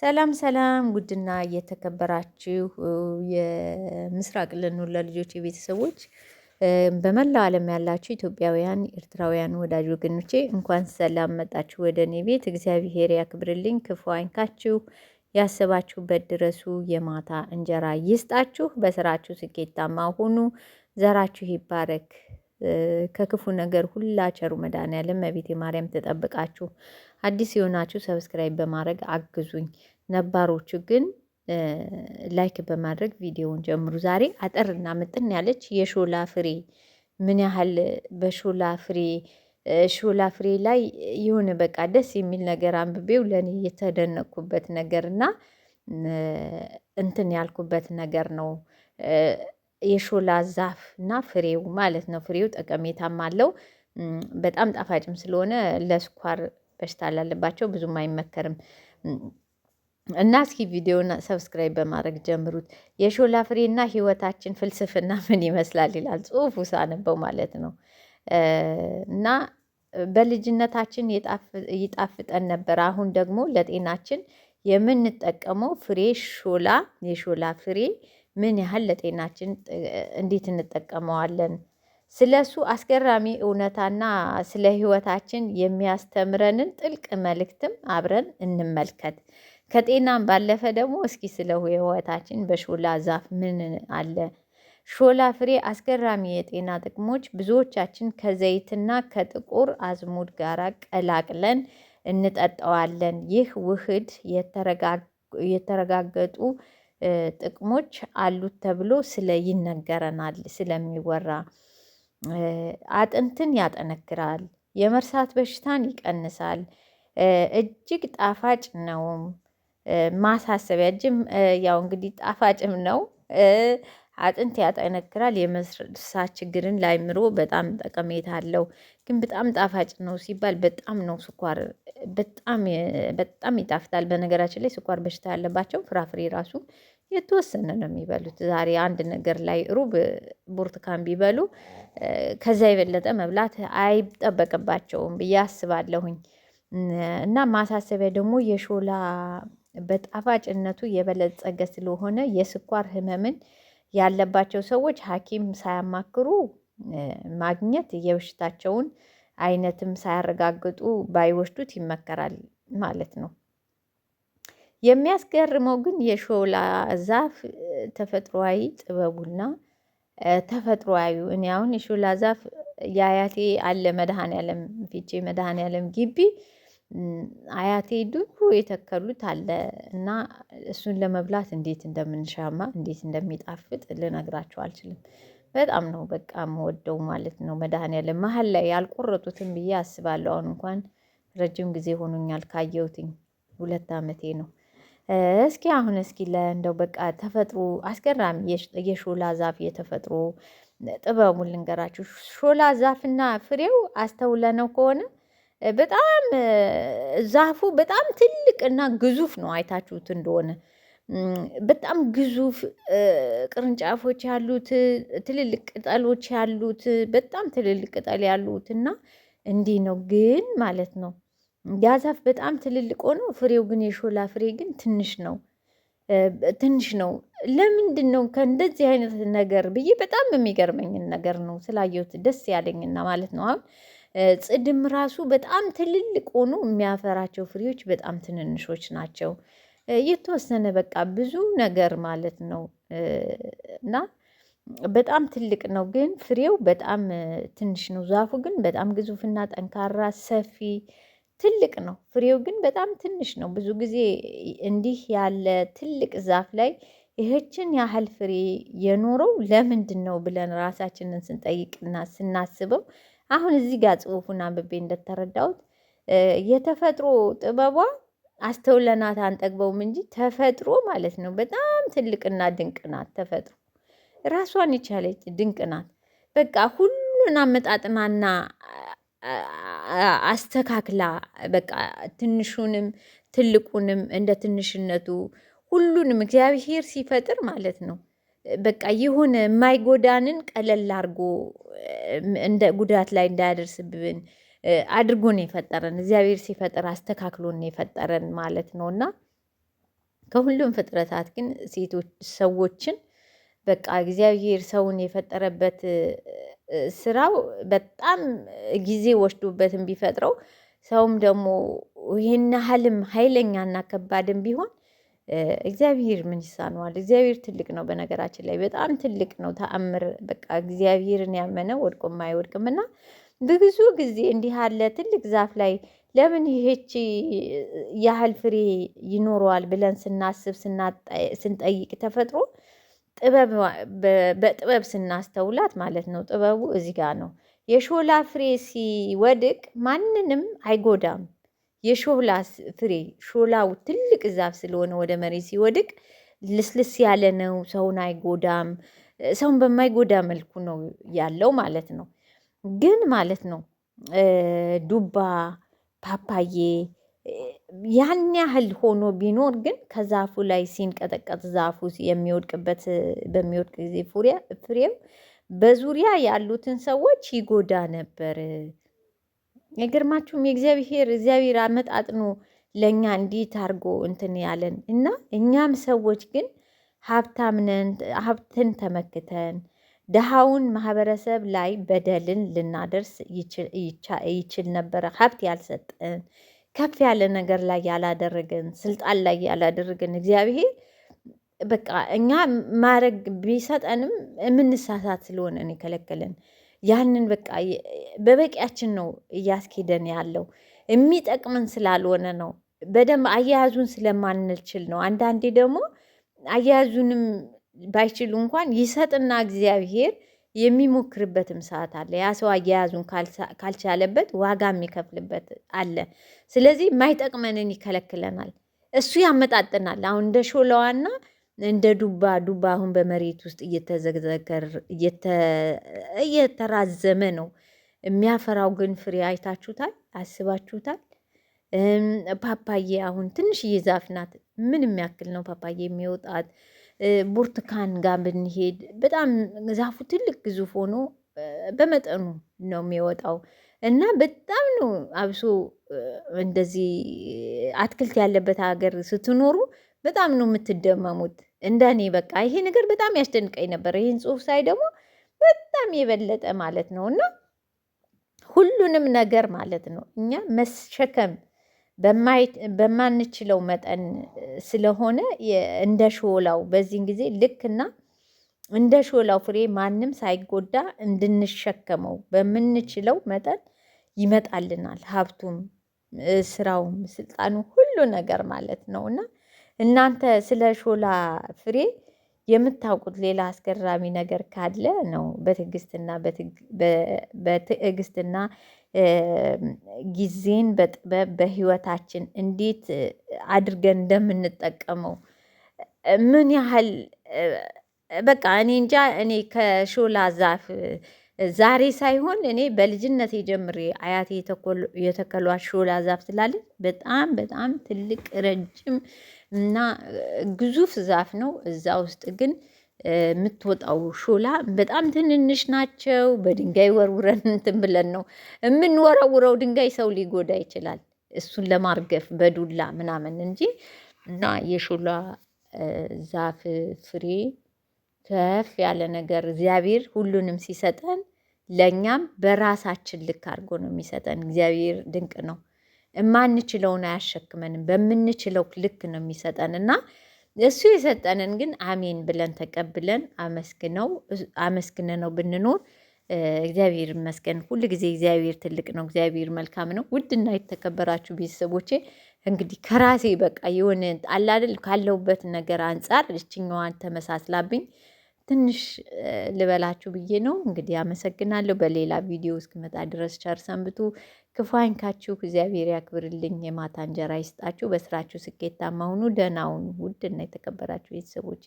ሰላም ሰላም ውድና የተከበራችሁ የምስራቅ ልኑር ለልጆች የቤተሰቦች በመላው ዓለም ያላችሁ ኢትዮጵያውያን ኤርትራውያን ወዳጅ ወገኖቼ እንኳን ሰላም መጣችሁ ወደ እኔ ቤት። እግዚአብሔር ያክብርልኝ፣ ክፉ አይንካችሁ፣ ያሰባችሁበት ድረሱ፣ የማታ እንጀራ ይስጣችሁ፣ በስራችሁ ስኬታማ ሁኑ፣ ዘራችሁ ይባረክ፣ ከክፉ ነገር ሁላ ቸሩ መድኃኔዓለም እመቤቴ ማርያም ትጠብቃችሁ። አዲስ የሆናችሁ ሰብስክራይብ በማድረግ አግዙኝ። ነባሮቹ ግን ላይክ በማድረግ ቪዲዮውን ጀምሩ። ዛሬ አጠርና ምጥን ያለች የሾላ ፍሬ ምን ያህል በሾላ ፍሬ ሾላ ፍሬ ላይ የሆነ በቃ ደስ የሚል ነገር አንብቤው ለእኔ የተደነቅኩበት ነገር እና እንትን ያልኩበት ነገር ነው። የሾላ ዛፍ እና ፍሬው ማለት ነው። ፍሬው ጠቀሜታም አለው። በጣም ጣፋጭም ስለሆነ ለስኳር በሽታ ላለባቸው ብዙም አይመከርም። እና እስኪ ቪዲዮን ሰብስክራይብ በማድረግ ጀምሩት። የሾላ ፍሬና ህይወታችን ፍልስፍና ምን ይመስላል ይላል ጽሁፉ ሳነበው ማለት ነው። እና በልጅነታችን ይጣፍጠን ነበር። አሁን ደግሞ ለጤናችን የምንጠቀመው ፍሬ የሾላ ፍሬ ምን ያህል ለጤናችን እንዴት እንጠቀመዋለን? ስለ እሱ አስገራሚ እውነታና ስለ ህይወታችን የሚያስተምረንን ጥልቅ መልእክትም አብረን እንመልከት። ከጤናም ባለፈ ደግሞ እስኪ ስለ ህይወታችን በሾላ ዛፍ ምን አለ? ሾላ ፍሬ አስገራሚ የጤና ጥቅሞች ብዙዎቻችን ከዘይትና ከጥቁር አዝሙድ ጋር ቀላቅለን እንጠጣዋለን። ይህ ውህድ የተረጋገጡ ጥቅሞች አሉት ተብሎ ይነገረናል ስለሚወራ። አጥንትን ያጠነክራል፣ የመርሳት በሽታን ይቀንሳል፣ እጅግ ጣፋጭ ነው። ማሳሰቢያ ያው እንግዲህ ጣፋጭም ነው። አጥንት ያጠነክራል፣ የመርሳት ችግርን ላይምሮ በጣም ጠቀሜታ አለው። ግን በጣም ጣፋጭ ነው ሲባል በጣም ነው ስኳር በጣም ይጣፍጣል። በነገራችን ላይ ስኳር በሽታ ያለባቸው ፍራፍሬ ራሱ የተወሰነ ነው የሚበሉት። ዛሬ አንድ ነገር ላይ ሩብ ብርቱካን ቢበሉ ከዛ የበለጠ መብላት አይጠበቅባቸውም ብዬ አስባለሁኝ። እና ማሳሰቢያ ደግሞ የሾላ በጣፋጭነቱ የበለጸገ ስለሆነ የስኳር ህመምን ያለባቸው ሰዎች ሐኪም ሳያማክሩ ማግኘት የበሽታቸውን አይነትም ሳያረጋግጡ ባይወስዱት ይመከራል ማለት ነው። የሚያስገርመው ግን የሾላ ዛፍ ተፈጥሯዊ ጥበቡና ተፈጥሯዊ እኔ አሁን የሾላ ዛፍ የአያቴ አለ መድኃኔዓለም ፊቼ መድኃኔዓለም ግቢ አያቴ ድሮ የተከሉት አለ እና እሱን ለመብላት እንዴት እንደምንሻማ እንዴት እንደሚጣፍጥ ልነግራቸው አልችልም። በጣም ነው በቃ የምወደው ማለት ነው። መድኃኔዓለም መሀል ላይ ያልቆረጡትም ብዬ አስባለሁ። አሁን እንኳን ረጅም ጊዜ ሆኖኛል ካየሁትኝ 2 ዓመቴ ነው። እስኪ እንደው በቃ ተፈጥሮ አስገራሚ የሾላ ዛፍ የተፈጥሮ ጥበቡን ልንገራችሁ። ሾላ ዛፍና ፍሬው አስተውለነው ከሆነ በጣም ዛፉ በጣም ትልቅና ግዙፍ ነው። አይታችሁት እንደሆነ በጣም ግዙፍ ቅርንጫፎች ያሉት ትልልቅ ቅጠሎች ያሉት በጣም ትልልቅ ቅጠል ያሉት እና እንዲህ ነው ግን ማለት ነው። ያ ዛፍ በጣም ትልልቅ ሆኖ ፍሬው ግን የሾላ ፍሬ ግን ትንሽ ነው። ለምንድን ነው ከእንደዚህ አይነት ነገር ብዬ በጣም የሚገርመኝን ነገር ነው ስላየሁት ደስ ያለኝና ማለት ነው። አሁን ጽድም ራሱ በጣም ትልልቅ ሆኖ የሚያፈራቸው ፍሬዎች በጣም ትንንሾች ናቸው። የተወሰነ በቃ ብዙ ነገር ማለት ነው። እና በጣም ትልቅ ነው ግን ፍሬው በጣም ትንሽ ነው። ዛፉ ግን በጣም ግዙፍና ጠንካራ ሰፊ ትልቅ ነው። ፍሬው ግን በጣም ትንሽ ነው። ብዙ ጊዜ እንዲህ ያለ ትልቅ ዛፍ ላይ ይህችን ያህል ፍሬ የኖረው ለምንድን ነው ብለን ራሳችንን ስንጠይቅና ስናስበው አሁን እዚህ ጋር ጽሁፉን አንብቤ እንደተረዳሁት የተፈጥሮ ጥበቧ አስተውለናት አንጠግበውም እንጂ ተፈጥሮ ማለት ነው በጣም ትልቅና ድንቅ ናት። ተፈጥሮ ራሷን የቻለች ድንቅ ናት። በቃ ሁሉን አመጣጥናና አስተካክላ በቃ ትንሹንም ትልቁንም እንደ ትንሽነቱ ሁሉንም እግዚአብሔር ሲፈጥር ማለት ነው በቃ የሆነ የማይጎዳንን ቀለል አድርጎ እንደ ጉዳት ላይ እንዳያደርስብን አድርጎ ነው የፈጠረን። እግዚአብሔር ሲፈጥር አስተካክሎ ነው የፈጠረን ማለት ነው። እና ከሁሉም ፍጥረታት ግን ሴቶች ሰዎችን በቃ እግዚአብሔር ሰውን የፈጠረበት ስራው በጣም ጊዜ ወስዶበትም ቢፈጥረው ሰውም ደግሞ ይህን ያህልም ኃይለኛና ከባድም ቢሆን እግዚአብሔር ምን ይሳነዋል? እግዚአብሔር ትልቅ ነው። በነገራችን ላይ በጣም ትልቅ ነው። ተአምር በቃ እግዚአብሔርን ያመነ ወድቆም አይወድቅም። እና ብዙ ጊዜ እንዲህ ያለ ትልቅ ዛፍ ላይ ለምን ይሄች ያህል ፍሬ ይኖረዋል ብለን ስናስብ ስንጠይቅ ተፈጥሮ በጥበብ ስናስተውላት ማለት ነው። ጥበቡ እዚህ ጋር ነው። የሾላ ፍሬ ሲወድቅ ማንንም አይጎዳም። የሾላ ፍሬ ሾላው ትልቅ ዛፍ ስለሆነ ወደ መሬት ሲወድቅ ልስልስ ያለ ነው። ሰውን አይጎዳም። ሰውን በማይጎዳ መልኩ ነው ያለው ማለት ነው። ግን ማለት ነው ዱባ፣ ፓፓዬ ያን ያህል ሆኖ ቢኖር ግን ከዛፉ ላይ ሲንቀጠቀጥ ዛፉ የሚወድቅበት በሚወድቅ ጊዜ ፍሬው በዙሪያ ያሉትን ሰዎች ይጎዳ ነበር። የግርማችሁም እግዚአብሔር አመጣጥኖ ለእኛ እንዴት አድርጎ እንትን ያለን እና እኛም ሰዎች ግን ሀብትን ተመክተን ድሃውን ማህበረሰብ ላይ በደልን ልናደርስ ይችል ነበረ። ሀብት ያልሰጠን ከፍ ያለ ነገር ላይ ያላደረገን ስልጣን ላይ ያላደረገን እግዚአብሔር በቃ እኛ ማድረግ ቢሰጠንም የምንሳሳት ስለሆነ የከለከለን ያንን በቃ በበቂያችን ነው እያስኬደን ያለው የሚጠቅምን ስላልሆነ ነው። በደንብ አያያዙን ስለማንችል ነው። አንዳንዴ ደግሞ አያያዙንም ባይችሉ እንኳን ይሰጥና እግዚአብሔር የሚሞክርበትም ሰዓት አለ። ያ ሰው አያያዙን ካልቻለበት ዋጋ የሚከፍልበት አለ። ስለዚህ የማይጠቅመንን ይከለክለናል። እሱ ያመጣጥናል። አሁን እንደ ሾላዋና እንደ ዱባ አሁን በመሬት ውስጥ እየተራዘመ ነው የሚያፈራው። ግን ፍሬ አይታችሁታል? አስባችሁታል? ፓፓዬ አሁን ትንሽዬ ዛፍ ናት። ምን የሚያክል ነው ፓፓዬ የሚወጣት? ብርቱካን ጋር ብንሄድ በጣም ዛፉ ትልቅ ግዙፍ ሆኖ በመጠኑ ነው የሚወጣው እና በጣም ነው አብሶ እንደዚህ አትክልት ያለበት ሀገር ስትኖሩ በጣም ነው የምትደመሙት። እንደኔ በቃ ይሄ ነገር በጣም ያስደንቀኝ ነበር። ይህን ጽሑፍ ሳይ ደግሞ በጣም የበለጠ ማለት ነው እና ሁሉንም ነገር ማለት ነው እኛ መሸከም በማንችለው መጠን ስለሆነ እንደ ሾላው በዚህን ጊዜ ልክና እንደ ሾላው ፍሬ ማንም ሳይጎዳ እንድንሸከመው በምንችለው መጠን ይመጣልናል። ሀብቱም፣ ስራውም፣ ስልጣኑ ሁሉ ነገር ማለት ነው እና እናንተ ስለ ሾላ ፍሬ የምታውቁት ሌላ አስገራሚ ነገር ካለ ነው በትዕግስትና ጊዜን በጥበብ በህይወታችን እንዴት አድርገን እንደምንጠቀመው ምን ያህል በቃ እኔ እንጃ። እኔ ከሾላ ዛፍ ዛሬ ሳይሆን እኔ በልጅነቴ ጀምሬ አያቴ የተከሏት ሾላ ዛፍ ስላለች በጣም በጣም ትልቅ ረጅም እና ግዙፍ ዛፍ ነው። እዛ ውስጥ ግን የምትወጣው ሾላ በጣም ትንንሽ ናቸው። በድንጋይ ወርውረን እንትን ብለን ነው የምንወረውረው። ድንጋይ ሰው ሊጎዳ ይችላል እሱን ለማርገፍ በዱላ ምናምን እንጂ እና የሾላ ዛፍ ፍሬ ከፍ ያለ ነገር እግዚአብሔር ሁሉንም ሲሰጠን ለእኛም በራሳችን ልክ አድርጎ ነው የሚሰጠን። እግዚአብሔር ድንቅ ነው። የማንችለውን አያሸክመንም። በምንችለው ልክ ነው የሚሰጠን እና እሱ የሰጠንን ግን አሜን ብለን ተቀብለን አመስግነነው ብንኖር እግዚአብሔር ይመስገን። ሁል ጊዜ እግዚአብሔር ትልቅ ነው። እግዚአብሔር መልካም ነው። ውድና የተከበራችሁ ቤተሰቦቼ እንግዲህ ከራሴ በቃ የሆነ አላደል ካለሁበት ነገር አንጻር እችኛዋን ተመሳስላብኝ ትንሽ ልበላችሁ ብዬ ነው። እንግዲህ አመሰግናለሁ። በሌላ ቪዲዮ እስክመጣ ድረስ ቸር ሰንብቱ። ክፉ አይንካችሁ። እግዚአብሔር ያክብርልኝ። የማታ እንጀራ ይስጣችሁ። በስራችሁ ስኬታማ ሁኑ። ደህና ሁኑ። ውድና የተከበራችሁ ቤተሰቦች